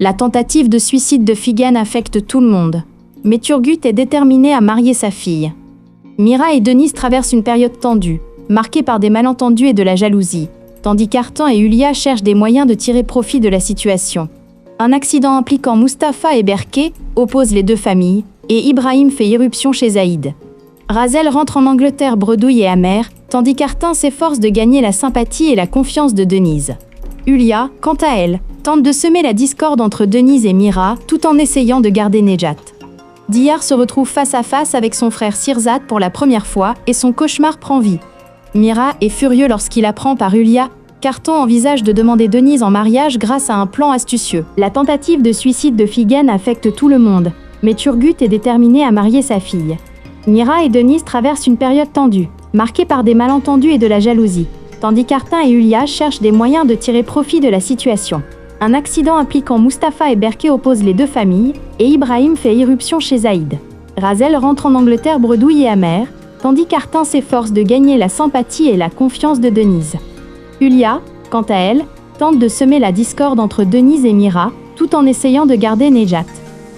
La tentative de suicide de Figen affecte tout le monde. Mais Turgut est déterminé à marier sa fille. Mira et Denise traversent une période tendue, marquée par des malentendus et de la jalousie, tandis qu'Artan et Hulia cherchent des moyens de tirer profit de la situation. Un accident impliquant Mustapha et Berke oppose les deux familles, et Ibrahim fait irruption chez Zaïd. Razel rentre en Angleterre bredouille et amère, tandis qu'Artan s'efforce de gagner la sympathie et la confiance de Denise. Hulia, quant à elle, tente de semer la discorde entre Denise et Mira, tout en essayant de garder Nejat. Diyar se retrouve face à face avec son frère Sirzat pour la première fois et son cauchemar prend vie. Mira est furieux lorsqu'il apprend par Hulia qu'Artan envisage de demander Denise en mariage grâce à un plan astucieux. La tentative de suicide de Figen affecte tout le monde, mais Turgut est déterminé à marier sa fille. Mira et Denise traversent une période tendue, marquée par des malentendus et de la jalousie, tandis qu'Artan et Hulia cherchent des moyens de tirer profit de la situation. Un accident impliquant Mustapha et Berke oppose les deux familles, et Ibrahim fait irruption chez Zaïd. Razel rentre en Angleterre bredouille et amère, tandis qu'Artan s'efforce de gagner la sympathie et la confiance de Denise. Hulia, quant à elle, tente de semer la discorde entre Denise et Mira, tout en essayant de garder Nejat.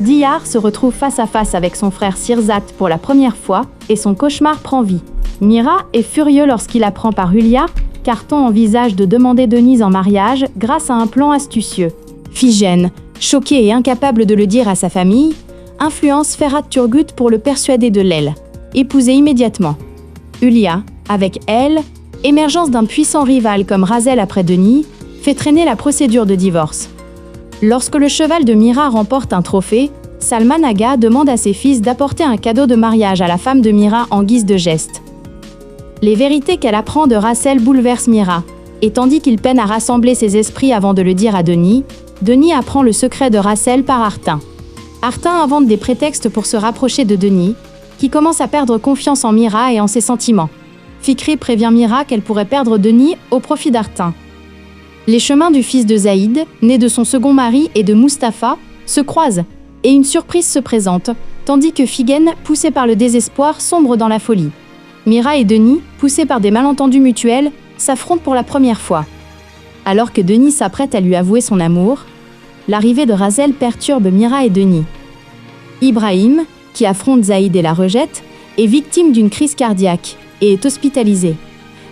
Diyar se retrouve face à face avec son frère Sirzat pour la première fois, et son cauchemar prend vie. Mira est furieux lorsqu'il apprend par Hulia qu'Artan envisage de demander Denise en mariage grâce à un plan astucieux. Figen, choqué et incapable de le dire à sa famille, influence Ferhat Turgut pour le persuader de épouser immédiatement. Hulia, avec elle, émergence d'un puissant rival comme Razel après Denis, fait traîner la procédure de divorce. Lorsque le cheval de Mira remporte un trophée, Salman Aga demande à ses fils d'apporter un cadeau de mariage à la femme de Mira en guise de geste. Les vérités qu'elle apprend de Razel bouleversent Mira, et tandis qu'il peine à rassembler ses esprits avant de le dire à Denis, Denis apprend le secret de Razel par Artan. Artan invente des prétextes pour se rapprocher de Denis, qui commence à perdre confiance en Mira et en ses sentiments. Fikri prévient Mira qu'elle pourrait perdre Denis au profit d'Artan. Les chemins du fils de Zaïd, né de son second mari et de Mustapha, se croisent, et une surprise se présente, tandis que Figen, poussé par le désespoir, sombre dans la folie. Mira et Denis, poussés par des malentendus mutuels, s'affrontent pour la première fois. Alors que Denis s'apprête à lui avouer son amour, l'arrivée de Razel perturbe Mira et Denis. Ibrahim, qui affronte Zaïd et la rejette, est victime d'une crise cardiaque et est hospitalisé.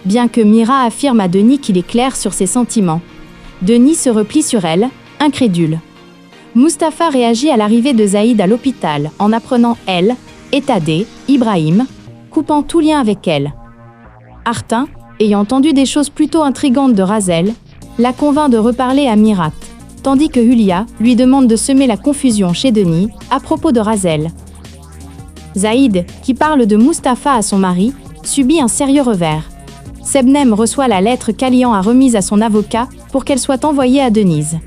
Bien que Mira affirme à Denis qu'il est clair sur ses sentiments, Denis se replie sur elle, incrédule. Mustapha réagit à l'arrivée de Zaïd à l'hôpital en apprenant elle, étadé, Ibrahim, coupant tout lien avec elle. Artan, ayant entendu des choses plutôt intrigantes de Razel, la convainc de reparler à Mirat, tandis que Hulia lui demande de semer la confusion chez Denis à propos de Razel. Zaïd, qui parle de Mustapha à son mari, subit un sérieux revers. Sebnem reçoit la lettre qu'Alian a remise à son avocat pour qu'elle soit envoyée à Denise.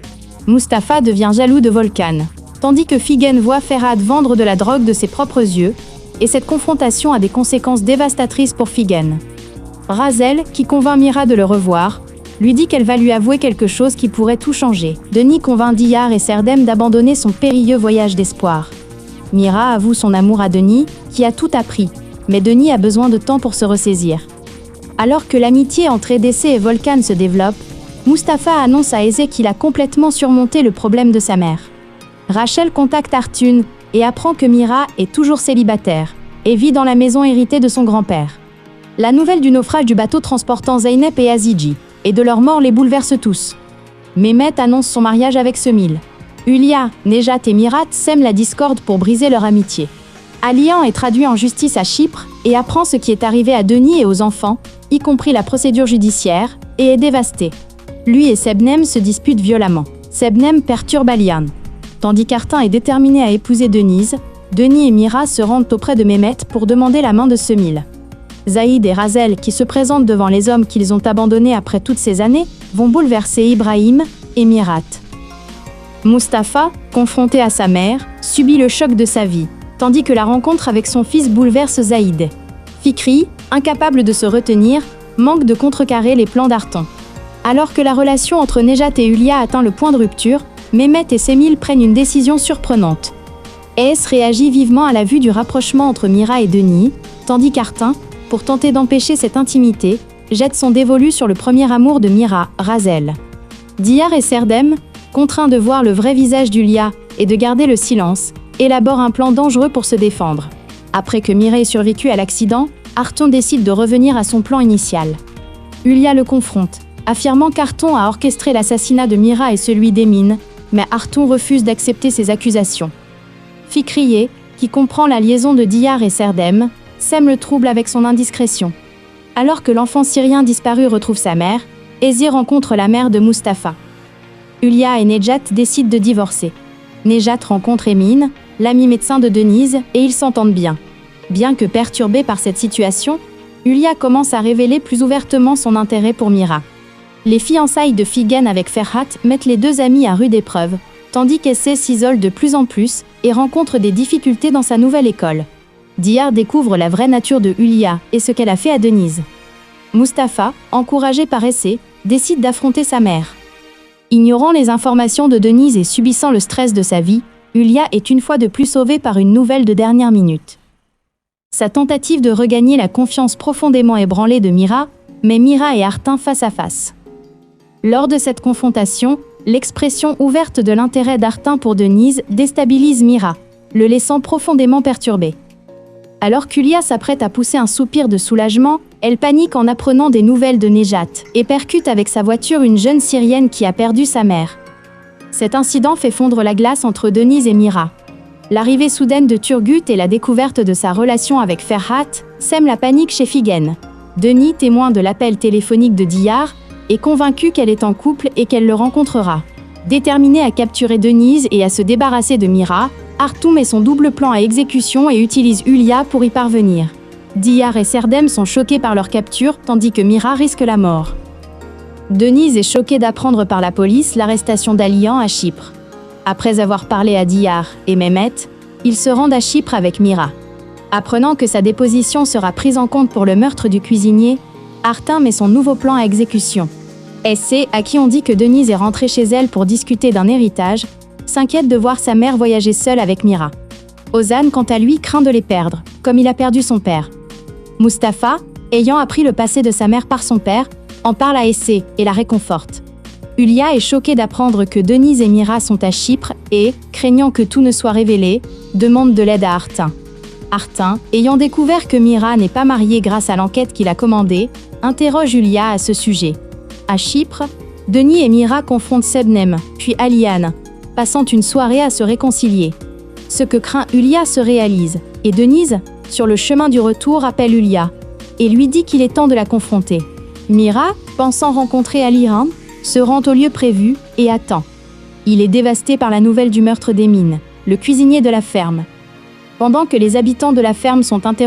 Mustapha devient jaloux de Volkan, tandis que Figen voit Ferhat vendre de la drogue de ses propres yeux, et cette confrontation a des conséquences dévastatrices pour Figen. Razel, qui convainc Mira de le revoir, lui dit qu'elle va lui avouer quelque chose qui pourrait tout changer. Denis convainc Diyar et Serdem d'abandonner son périlleux voyage d'espoir. Mira avoue son amour à Denis, qui a tout appris, mais Denis a besoin de temps pour se ressaisir. Alors que l'amitié entre EDC et Volkan se développe, Mustapha annonce à Eze qu'il a complètement surmonté le problème de sa mère. Rachel contacte Artun et apprend que Mira est toujours célibataire et vit dans la maison héritée de son grand-père. La nouvelle du naufrage du bateau transportant Zeynep et Aziji et de leur mort les bouleverse tous. Mehmet annonce son mariage avec Semil. Hulia, Nejat et Mirat sèment la discorde pour briser leur amitié. Alian est traduit en justice à Chypre et apprend ce qui est arrivé à Denis et aux enfants, y compris la procédure judiciaire, et est dévasté. Lui et Sebnem se disputent violemment. Sebnem perturbe Alian. Tandis qu'Artan est déterminé à épouser Denise, Denis et Mira se rendent auprès de Mehmet pour demander la main de Semil. Zaïd et Razel, qui se présentent devant les hommes qu'ils ont abandonnés après toutes ces années, vont bouleverser Ibrahim et Mirat. Mustapha, confronté à sa mère, subit le choc de sa vie, tandis que la rencontre avec son fils bouleverse Zaïd. Fikri, incapable de se retenir, manque de contrecarrer les plans d'Artan. Alors que la relation entre Nejat et Hulia atteint le point de rupture, Mehmet et Semil prennent une décision surprenante. Es réagit vivement à la vue du rapprochement entre Mira et Denis, tandis qu'Artan, pour tenter d'empêcher cette intimité, jette son dévolu sur le premier amour de Mira, Razel. Diyar et Serdem, contraint de voir le vrai visage d'Ulia et de garder le silence, élabore un plan dangereux pour se défendre. Après que Mira ait survécu à l'accident, Arton décide de revenir à son plan initial. Ulia le confronte, affirmant qu'Arton a orchestré l'assassinat de Mira et celui d'Emin, mais Arton refuse d'accepter ces accusations. Fikriye, qui comprend la liaison de Diyar et Serdem, sème le trouble avec son indiscrétion. Alors que l'enfant syrien disparu retrouve sa mère, Ezi rencontre la mère de Mustapha. Ulia et Nejat décident de divorcer. Nejat rencontre Emin, l'ami médecin de Denise, et ils s'entendent bien. Bien que perturbée par cette situation, Ulia commence à révéler plus ouvertement son intérêt pour Mira. Les fiançailles de Figen avec Ferhat mettent les deux amis à rude épreuve, tandis qu'Essay s'isole de plus en plus et rencontre des difficultés dans sa nouvelle école. Diyar découvre la vraie nature de Ulia et ce qu'elle a fait à Denise. Mustapha, encouragé par Essay, décide d'affronter sa mère. Ignorant les informations de Denise et subissant le stress de sa vie, Ulia est une fois de plus sauvée par une nouvelle de dernière minute. Sa tentative de regagner la confiance profondément ébranlée de Mira met Mira et Artin face à face. Lors de cette confrontation, l'expression ouverte de l'intérêt d'Artin pour Denise déstabilise Mira, le laissant profondément perturbé. Alors qu'Ulia s'apprête à pousser un soupir de soulagement, elle panique en apprenant des nouvelles de Nejat et percute avec sa voiture une jeune Syrienne qui a perdu sa mère. Cet incident fait fondre la glace entre Denise et Mira. L'arrivée soudaine de Turgut et la découverte de sa relation avec Ferhat sèment la panique chez Figen. Denis, témoin de l'appel téléphonique de Diyar, est convaincu qu'elle est en couple et qu'elle le rencontrera. Déterminé à capturer Denise et à se débarrasser de Mira, Arton met son double plan à exécution et utilise Ulia pour y parvenir. Diyar et Serdem sont choqués par leur capture, tandis que Mira risque la mort. Denise est choquée d'apprendre par la police l'arrestation d'Alian à Chypre. Après avoir parlé à Diyar et Mehmet, ils se rendent à Chypre avec Mira. Apprenant que sa déposition sera prise en compte pour le meurtre du cuisinier, Artin met son nouveau plan à exécution. Essay, à qui on dit que Denise est rentrée chez elle pour discuter d'un héritage, s'inquiète de voir sa mère voyager seule avec Mira. Ozan, quant à lui, craint de les perdre, comme il a perdu son père. Mustapha, ayant appris le passé de sa mère par son père, en parle à Essay et la réconforte. Ulia est choquée d'apprendre que Denise et Mira sont à Chypre et, craignant que tout ne soit révélé, demande de l'aide à Artin. Artin, ayant découvert que Mira n'est pas mariée grâce à l'enquête qu'il a commandée, interroge Ulia à ce sujet. À Chypre, Denis et Mira confrontent Sebnem, puis Aliane, passant une soirée à se réconcilier. Ce que craint Ulia se réalise, et Denise, sur le chemin du retour, appelle Ulia, et lui dit qu'il est temps de la confronter. Mira, pensant rencontrer Aliran, se rend au lieu prévu et attend. Il est dévasté par la nouvelle du meurtre d'Emin, le cuisinier de la ferme. Pendant que les habitants de la ferme sont interrogés,